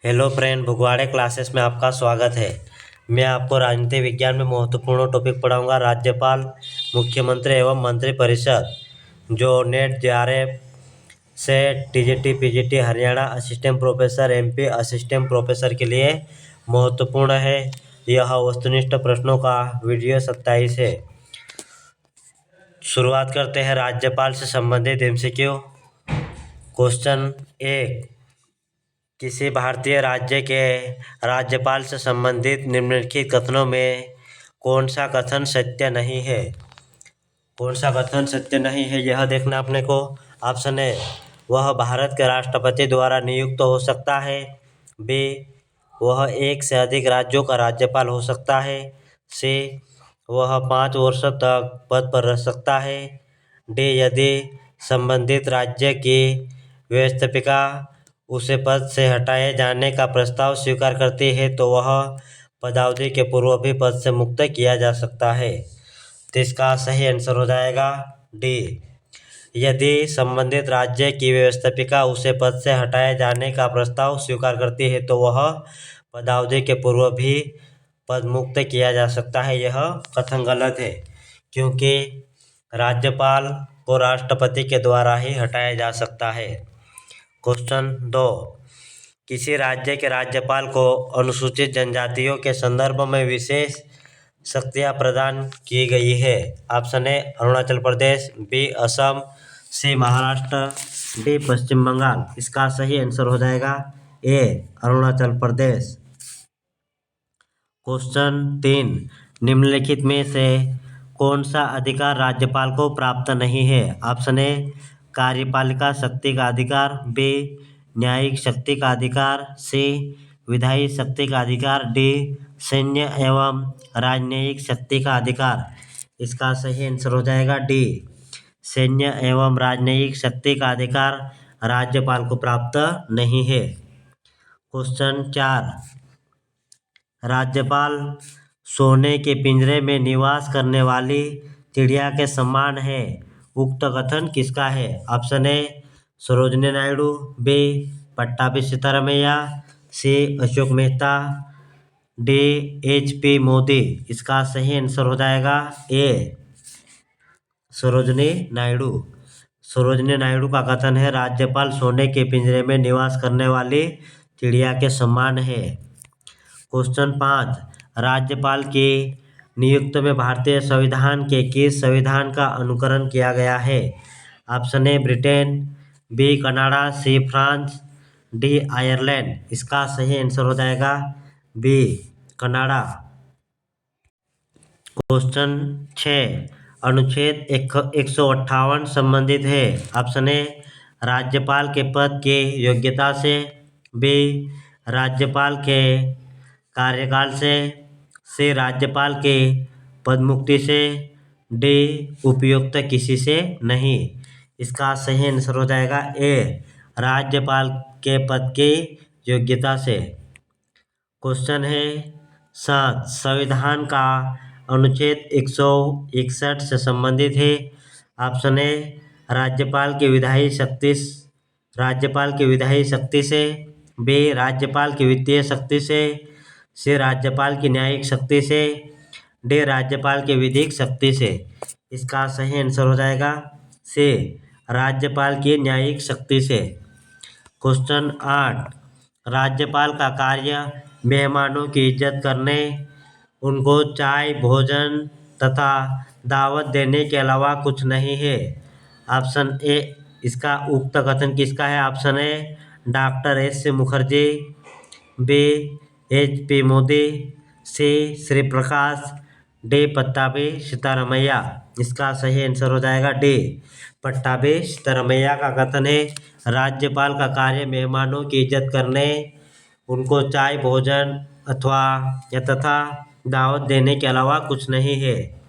Hello friend, भगवाड़े classes में आपका स्वागत है। मैं आपको राजनीति विज्ञान में महत्वपूर्ण टॉपिक पढ़ाऊंगा। राज्यपाल, मुख्यमंत्री एवं मंत्रिपरिषद जो नेट जेआरएफ से TGT PGT Haryana assistant professor MP assistant professor के लिए महत्वपूर्ण है। यह वस्तुनिष्ठ प्रश्नों का वीडियो 27 है। शुरुआत करते हैं राज्यपाल से संबंधित एमसीक्यू। क्वेश्चन 1, किसी भारतीय राज्य के राज्यपाल से संबंधित निम्नलिखित कथनों में कौन सा कथन सत्य नहीं है? कौन सा कथन सत्य नहीं है यह देखना अपने को। ऑप्शन ए, वह भारत के राष्ट्रपति द्वारा नियुक्त हो सकता है। बी, वह एक से अधिक राज्यों का राज्यपाल हो सकता है। सी, वह 5 वर्षों तक पद पर रह सकता है। डी, यदि संबंधित राज्य की व्यवस्थापिका उसे पद से हटाए जाने का प्रस्ताव स्वीकार करती है तो वह पदावधि के पूर्व भी पद से मुक्त किया जा सकता है। तो इसका सही आंसर हो जाएगा डी। यदि संबंधित राज्य की व्यवस्थापिका उसे पद से हटाए जाने का प्रस्ताव स्वीकार करती है तो वह पदावधि के पूर्व भी पद मुक्त किया जा सकता है। यह कथन गलत है, क्योंकि राज्यपाल को राष्ट्रपति के द्वारा ही हटाया जा सकता है। क्वेश्चन 2, किसी राज्य के राज्यपाल को अनुसूचित जनजातियों के संदर्भ में विशेष शक्तियां प्रदान की गई है। Option A, Arunachal Pradesh. B, Assam. C, Maharashtra. D, Paschim Bengal. इसका सही आंसर हो जाएगा ए, अरुणाचल प्रदेश। क्वेश्चन 3, निम्नलिखित में से कौन सा अधिकार राज्यपाल को प्राप्त नहीं है? ऑप्शन ए, कार्यपालिका शक्ति का अधिकार। बी, न्यायिक शक्ति का अधिकार। सी, विधायी शक्ति का अधिकार। डी, सैन्य एवं राजनयिक शक्ति का अधिकार। इसका सही आंसर हो जाएगा डी, सैन्य एवं राजनयिक शक्ति का अधिकार राज्यपाल को प्राप्त नहीं है। क्वेश्चन 4, राज्यपाल सोने के पिंजरे में निवास करने वाली चिड़िया के समान है। उक्त कथन किसका है? Option A, Sarojini Naidu. B, Pattabhi Siddharamaiah. C, Ashok Mehta. D, HP Modi. इसका सही आंसर हो जाएगा ए, सरोजिनी नायडू। सरोजिनी नायडू का कथन है, राज्यपाल सोने के पिंजरे में निवास करने वाली चिड़िया के समान है। क्वेश्चन 5, राज्यपाल की नियुक्ति में भारतीय संविधान के किस संविधान का अनुकरण किया गया है? Option A, Britain. B, Canada. C, France. D, Ireland. इसका सही आंसर हो जाएगा बी, कनाडा। क्वेश्चन 6, अनुच्छेद 158 संबंधित है। ऑप्शन ए, राज्यपाल के पद की योग्यता से। बी, राज्यपाल के कार्यकाल से। सी, राज्यपाल के पदमुक्ति से। डी, उपयुक्त किसी से नहीं। इसका सही आंसर हो जाएगा ए, राज्यपाल के पद की योग्यता से। क्वेश्चन है 7, संविधान का अनुच्छेद 161 से संबंधित है। ऑप्शन ए, राज्यपाल की विधायी शक्ति से। बी, राज्यपाल की वित्तीय शक्ति से। सी, राज्यपाल की न्यायिक शक्ति से। डी, राज्यपाल की विधिक शक्ति से। इसका सही आंसर हो जाएगा सी, राज्यपाल की न्यायिक शक्ति से। क्वेश्चन 8, राज्यपाल का कार्य मेहमानों की इज्जत करने, उनको चाय भोजन तथा दावत देने के अलावा कुछ नहीं है। ऑप्शन ए, इसका उक्त कथन किसका है? Option A, doctor S Mukherjee. B, HP Modi. C, Shri Prakash. D, Pattabhi Siddharamaiah. इसका सही आंसर हो जाएगा डी, पट्टाभी सिद्धारमैया का कथन है, राज्यपाल का कार्य मेहमानों की इज्जत करने, उनको चाय भोजन तथा दावत देने के अलावा कुछ नहीं है।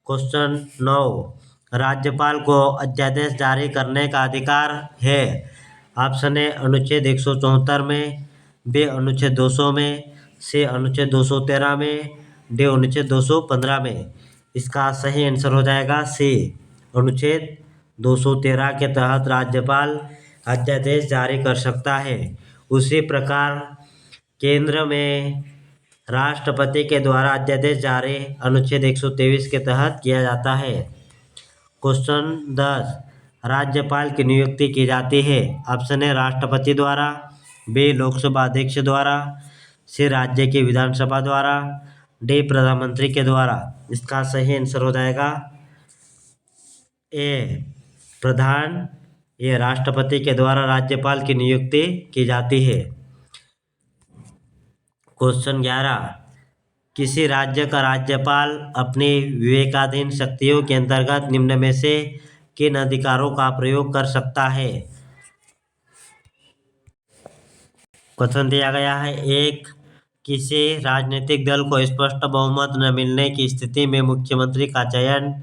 क्वेश्चन 9, राज्यपाल को अध्यादेश जारी करने का अधिकार है। ऑप्शन ए, अनुच्छेद 174 में। बी, अनुच्छेद 200 में। सी, अनुच्छेद 213 में। डी, अनुच्छेद 215 में। इसका सही आंसर हो जाएगा सी, अनुच्छेद 213 के तहत राज्यपाल अध्यादेश जारी कर सकता है। उसी प्रकार केंद्र में राष्ट्रपति के द्वारा अध्यादेश जारी अनुच्छेद 123 के तहत किया जाता है। क्वेश्चन 10 राज्यपाल की नियुक्ति की जाती है। ऑप्शन ए राष्ट्रपति द्वारा, बी लोकसभा अध्यक्ष द्वारा, सी राज्य की विधानसभा द्वारा, डी प्रधानमंत्री के द्वारा। इसका सही आंसर हो जाएगा ए प्रधान, ये राष्ट्रपति के द्वारा राज्यपाल की नियुक्ति की जाती है। क्वेश्चन 11 किसी राज्य का राज्यपाल अपनी विवेकाधीन शक्तियों के अंतर्गत निम्न में से किन अधिकारों का प्रयोग कर सकता है। क्वेश्चन दिया गया है, एक, किसी राजनीतिक दल को स्पष्ट बहुमत न मिलने की स्थिति में मुख्यमंत्री का चयन।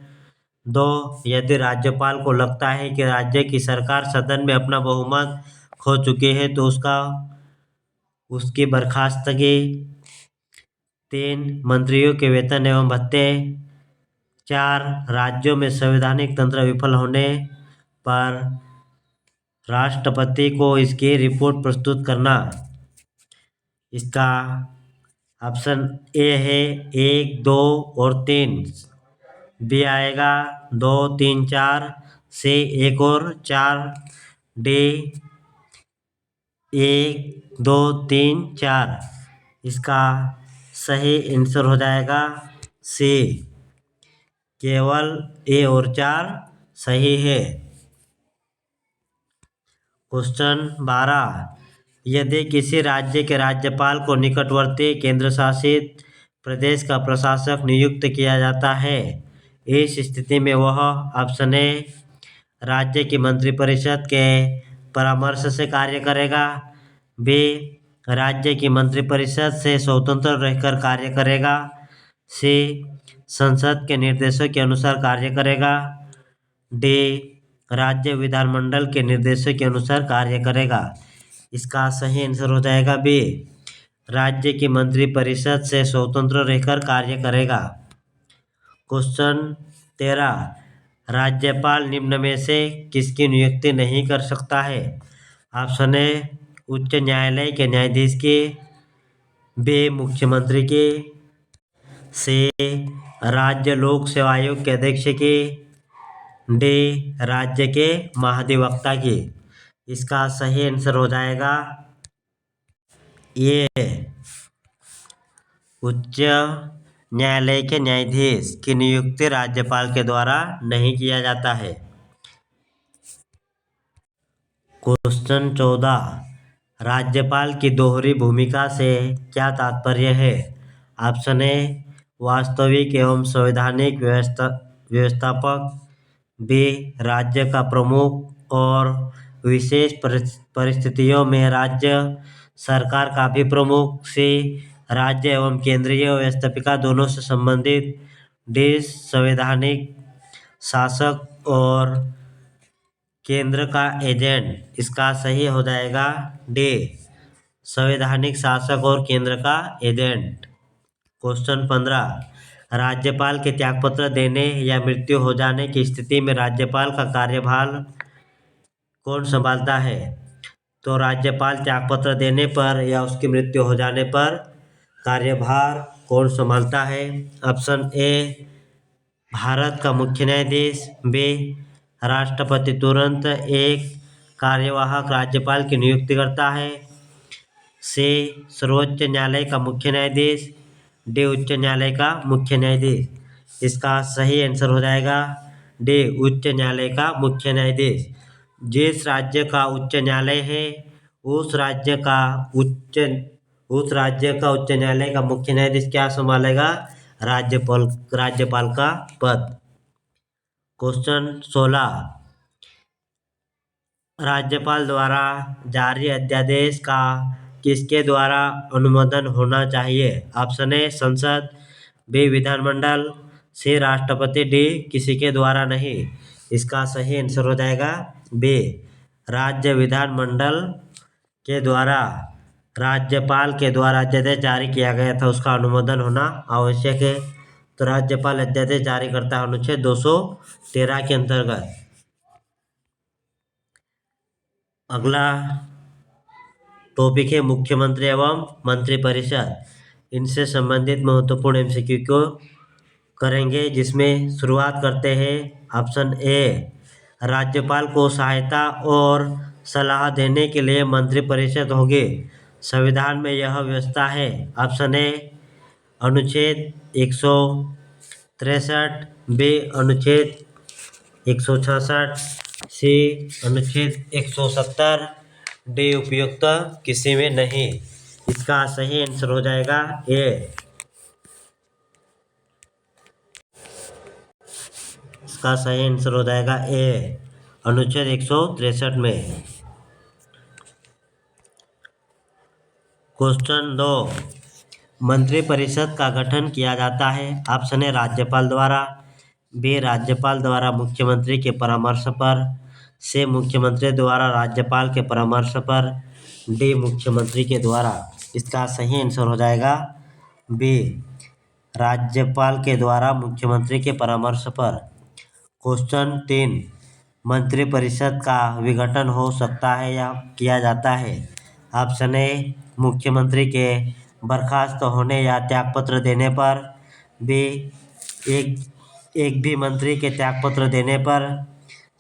दो, यदि राज्यपाल को लगता है कि राज्य की सरकार सदन में अपना बहुमत खो चुकी है तो उसकी बर्खास्तगी। तीन, मंत्रियों के वेतन एवं भत्ते। चार, राज्यों में संवैधानिक तंत्र विफल होने पर राष्ट्रपति को इसकी रिपोर्ट प्रस्तुत करना। इसका ऑप्शन ए है 1, 2 और 3, बी आएगा 2, 3, 4, सी 1 और 4, डी 1, 2, 3, 4। इसका सही आंसर हो जाएगा सी, केवल ए और 4 सही है। क्वेश्चन 12 यदि किसी राज्य के राज्यपाल को निकटवर्ती केंद्र शासित प्रदेश का प्रशासक नियुक्त किया जाता है, इस स्थिति में वह ऑप्शन ए राज्य की मंत्रिपरिषद के परामर्श से कार्य करेगा, बी राज्य की मंत्रिपरिषद से स्वतंत्र रहकर कार्य करेगा, सी संसद के निर्देशों के अनुसार कार्य करेगा, डी राज्य विधानमंडल के निर्देशों के अनुसार कार्य करेगा। इसका सही आंसर हो जाएगा बी, राज्य की मंत्रिपरिषद से स्वतंत्र रहकर कार्य करेगा। क्वेश्चन 13 राज्यपाल निम्न में से किसकी नियुक्ति नहीं कर सकता है। ऑप्शन ए उच्च न्यायालय के न्यायाधीश की, बी मुख्यमंत्री की, सी राज्य लोक सेवा आयोग के अध्यक्ष की, डी राज्य के महाधिवक्ता की। इसका सही आंसर हो जाएगा ये उच्च न्यायालय के न्यायाधीश की नियुक्ति राज्यपाल के द्वारा नहीं किया जाता है। क्वेश्चन 14 राज्यपाल की दोहरी भूमिका से क्या तात्पर्य है। ऑप्शन ए वास्तविक एवं संवैधानिक व्यवस्थापक, बी राज्य का प्रमुख और विशेष परिस्थितियों में राज्य सरकार का भी प्रमुख, सी राज्य एवं केंद्रीय व्यवस्थापिका दोनों से संबंधित, डी संवैधानिक शासक और केंद्र का एजेंट। इसका सही हो जाएगा डी संवैधानिक शासक और केंद्र का एजेंट। क्वेश्चन 15 राज्यपाल के त्यागपत्र देने या मृत्यु हो जाने की स्थिति में राज्यपाल का कार्यभार कौन संभालता है। तो राज्यपाल त्यागपत्र देने पर या उसकी मृत्यु हो जाने पर कार्यभार कौन संभालता है। ऑप्शन ए भारत का मुख्य न्यायाधीश, बी राष्ट्रपति तुरंत एक कार्यवाहक राज्यपाल की नियुक्ति करता है, सी सर्वोच्च न्यायालय का मुख्य न्यायाधीश, डी उच्च न्यायालय का मुख्य न्यायाधीश। इसका सही आंसर हो जाएगा डी उच्च न्यायालय का मुख्य न्यायाधीश। जिस राज्य का उच्च न्यायालय है उस राज्य का उच्च न्यायालय का मुख्य न्यायाधीश क्या संभालेगा, राज्यपाल का पद। क्वेश्चन 16 राज्यपाल द्वारा जारी अध्यादेश का किसके द्वारा अनुमोदन होना चाहिए। ऑप्शन ए संसद, बी विधानमंडल, सी राष्ट्रपति, डी किसी के द्वारा नहीं। इसका सही आंसर हो जाएगा बी राज्य विधानमंडल के द्वारा राज्यपाल के द्वारा अध्यादेश जारी किया गया था उसका अनुमोदन होना आवश्यक है। तो राज्यपाल अध्यादेश जारी करता है अनुच्छेद 213 के अंतर्गत। अगला टॉपिक है मुख्यमंत्री एवं मंत्रिपरिषद। इनसे संबंधित महत्वपूर्ण एमसीक्यू को करेंगे, जिसमें शुरुआत करते हैं। ऑप्शन ए, राज्यपाल को सहायता और सलाह देने के लिए मंत्रिपरिषद होगी। संविधान में यह व्यवस्था है। ऑप्शन ए, अनुच्छेद 163, बी अनुच्छेद 166, सी अनुच्छेद 170, डी उपयुक्त किसी में नहीं। इसका सही आंसर हो जाएगा ए। इसका सही आंसर हो जाएगा ए, अनुच्छेद 163 में। क्वेश्चन 2, मंत्रिपरिषद का गठन किया जाता है। ऑप्शन ए, राज्यपाल द्वारा, बी राज्यपाल द्वारा मुख्यमंत्री के परामर्श पर, सी मुख्यमंत्री द्वारा राज्यपाल के परामर्श पर, डी मुख्यमंत्री के द्वारा। इसका सही आंसर हो जाएगा बी, राज्यपाल के द्वारा मुख्यमंत्री के परामर्श पर। क्वेश्चन 3, मंत्रिपरिषद का विघटन हो सकता है या किया जाता है। ऑप्शन ए, मुख्यमंत्री के बर्खास्त होने या त्यागपत्र देने पर, बी एक भी मंत्री के त्यागपत्र देने पर,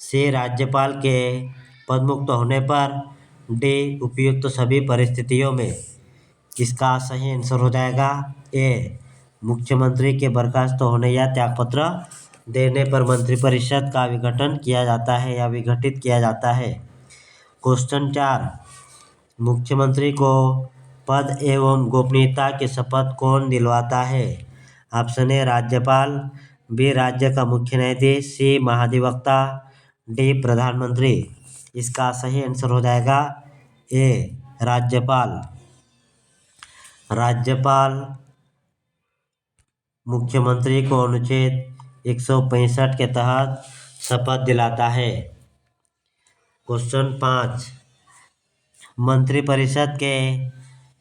सी राज्यपाल के पदमुक्त होने पर, डी उपयुक्त सभी परिस्थितियों में। इसका सही आंसर हो जाएगा ए, मुख्यमंत्री के बर्खास्त होने या त्यागपत्र देने पर मंत्रिपरिषद का विघटन किया जाता है या विघटित किया जाता है। क्वेश्चन 4, मुख्यमंत्री को पद एवं गोपनीयता की शपथ कौन दिलवाता है। ऑप्शन ए, राज्यपाल, बी राज्य का मुख्य न्यायाधीश, सी महाधिवक्ता, डी प्रधानमंत्री। इसका सही आंसर हो जाएगा ए, राज्यपाल। राज्यपाल मुख्यमंत्री को अनुच्छेद 165 के तहत शपथ दिलाता है। क्वेश्चन 5, मंत्रिपरिषद के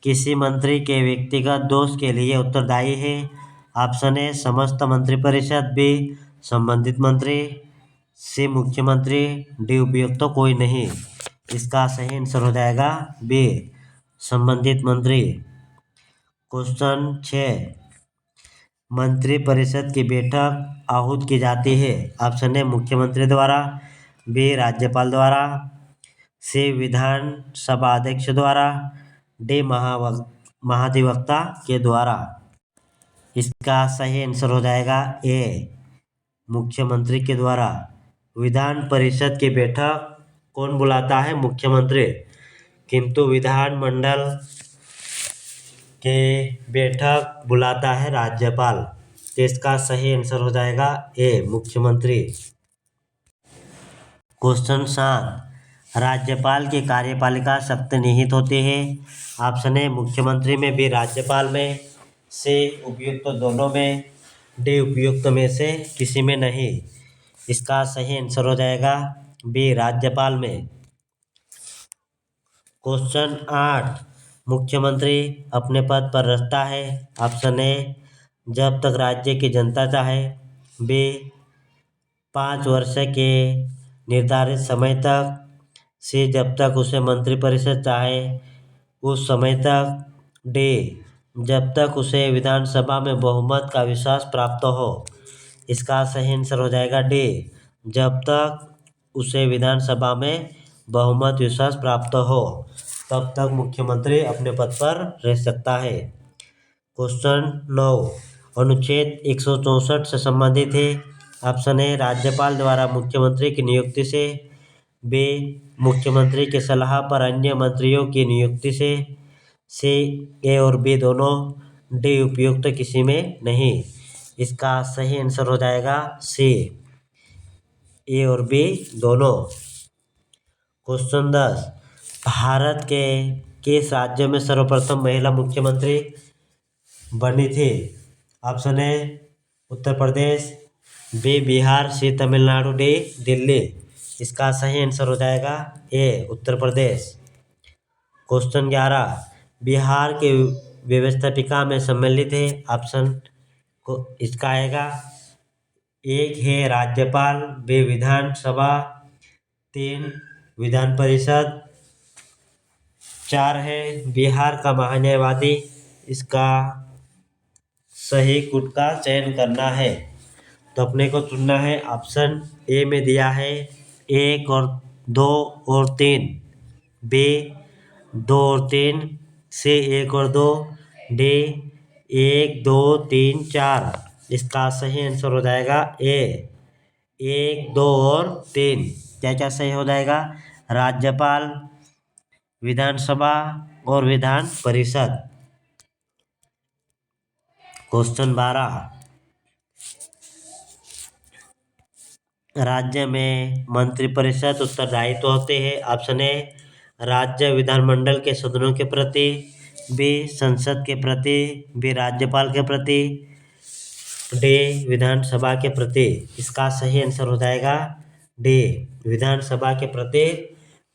किसी मंत्री के व्यक्तिगत दोष के लिए उत्तरदायी है। ऑप्शन ए, समस्त मंत्रिपरिषद, बी संबंधित मंत्री, सी मुख्यमंत्री, डी उपयुक्त तो कोई नहीं। इसका सही आंसर हो जाएगा बी, संबंधित मंत्री। क्वेश्चन 6, मंत्रिपरिषद की बैठक आहूत की जाती है। ऑप्शन ए, मुख्यमंत्री द्वारा, बी राज्यपाल द्वारा, सी विधानसभा अध्यक्ष द्वारा, डी महाधिवक्ता के द्वारा। इसका सही आंसर हो जाएगा ए, मुख्यमंत्री के द्वारा। विधान परिषद की बैठक कौन बुलाता है, मुख्यमंत्री, किंतु विधानमंडल के बैठक बुलाता है राज्यपाल। तो इसका सही आंसर हो जाएगा ए, मुख्यमंत्री। क्वेश्चन 7, राज्यपाल की कार्यपालिका शक्ति निहित होती है। ऑप्शन ए, मुख्यमंत्री में, बी राज्यपाल में, सी उपयुक्त दोनों में, डी उपयुक्त में से किसी में नहीं। इसका सही आंसर हो जाएगा बी, राज्यपाल में। क्वेश्चन 8, मुख्यमंत्री अपने पद पर रहता है। ऑप्शन ए, जब तक राज्य की जनता चाहे, बी 5 वर्ष के निर्धारित समय तक, सी जब तक उसे मंत्रिपरिषद चाहे उस समय तक, डी जब तक उसे विधानसभा में बहुमत का विश्वास प्राप्त हो। इसका सही आंसर हो जाएगा डी, जब तक उसे विधानसभा में बहुमत विश्वास प्राप्त हो तब तक मुख्यमंत्री अपने पद पर रह सकता है। क्वेश्चन 9, अनुच्छेद 164 से संबंधित है। ऑप्शन ए, राज्यपाल द्वारा मुख्यमंत्री की नियुक्ति से, बी मुख्यमंत्री की सलाह पर अन्य मंत्रियों की नियुक्ति से, सी ए और बी दोनों, डी उपयुक्त किसी में नहीं। इसका सही आंसर हो जाएगा सी, ए और बी दोनों। क्वेश्चन 10, भारत के किस राज्य में सर्वप्रथम महिला मुख्यमंत्री बनी थी। Option A, Uttar Pradesh, B Bihar, C Tamil Nadu, D Delhi. इसका सही आंसर हो जाएगा ए, उत्तर प्रदेश। क्वेश्चन 11, बिहार के व्यवस्थापिका में सम्मिलित है। ऑप्शन को इसका आएगा, एक है राज्यपाल, बी विधानसभा, 3 विधान परिषद, 4 है बिहार का महान्यायवादी। इसका सही गुट का चयन करना है, तो अपने को चुनना है। ऑप्शन ए में दिया है 1 और 2 और 3, बी 2 और 3, सी 1 और 2, डी 1 2 3 4। इसका सही आंसर हो जाएगा ए 1 2 और 3। क्या क्या सही हो जाएगा? राज्यपाल, विधानसभा और विधान परिषद। क्वेश्चन 12, राज्य में मंत्रिपरिषद उत्तरदायित्व होते हैं। ऑप्शन ए राज्य विधानमंडल के सदनों के प्रति, बी संसद के प्रति, बी राज्यपाल के प्रति, डी विधानसभा के प्रति। इसका सही आंसर हो जाएगा डी विधानसभा के प्रति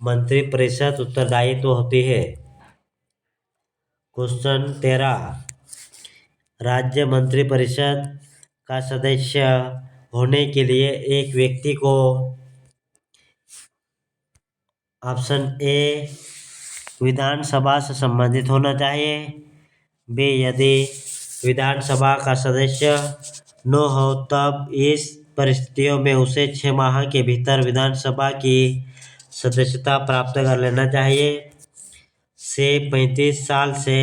मंत्रिपरिषद उत्तरदायित्व होती है। क्वेश्चन 13, राज्य मंत्रिपरिषद का सदस्य होने के लिए एक व्यक्ति को ऑप्शन ए विधानसभा से संबंधित होना चाहिए, बी यदि विधानसभा का सदस्य न हो तब इस परिस्थितियों में उसे 6 माह के भीतर विधानसभा की सदस्यता प्राप्त कर लेना चाहिए, से 35 साल से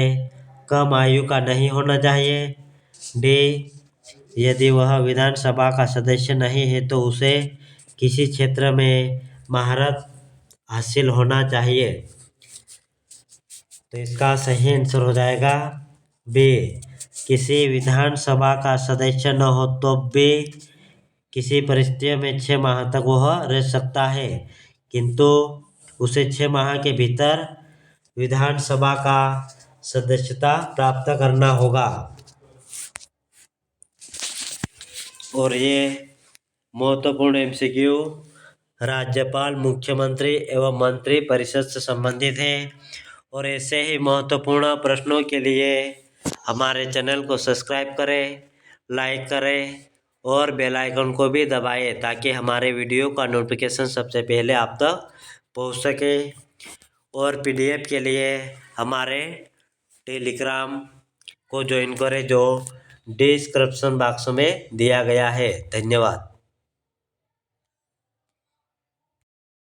कम आयु का नहीं होना चाहिए, डी यदि वह विधानसभा का सदस्य नहीं है तो उसे किसी क्षेत्र में महारत हासिल होना चाहिए। तो इसका सही आंसर हो जाएगा बी किसी विधानसभा का सदस्य न हो तो बी किसी परिस्थितियों में 6 माह तक वह रह सकता है, किंतु उसे 6 माह के भीतर विधानसभा का सदस्यता प्राप्त करना होगा। और ये महत्वपूर्ण एमसीक्यू राज्यपाल, मुख्यमंत्री एवं मंत्री परिषद से संबंधित है। और ऐसे ही महत्वपूर्ण प्रश्नों के लिए हमारे चैनल को सब्सक्राइब करें, लाइक करें और बेल आइकन को भी दबाएं ताकि हमारे वीडियो का नोटिफिकेशन सबसे पहले आप तक पहुंच सके। और पीडीएफ के लिए हमारे टेलीग्राम को ज्वाइन करें जो डिस्क्रिप्शन बॉक्स में दिया गया है। धन्यवाद।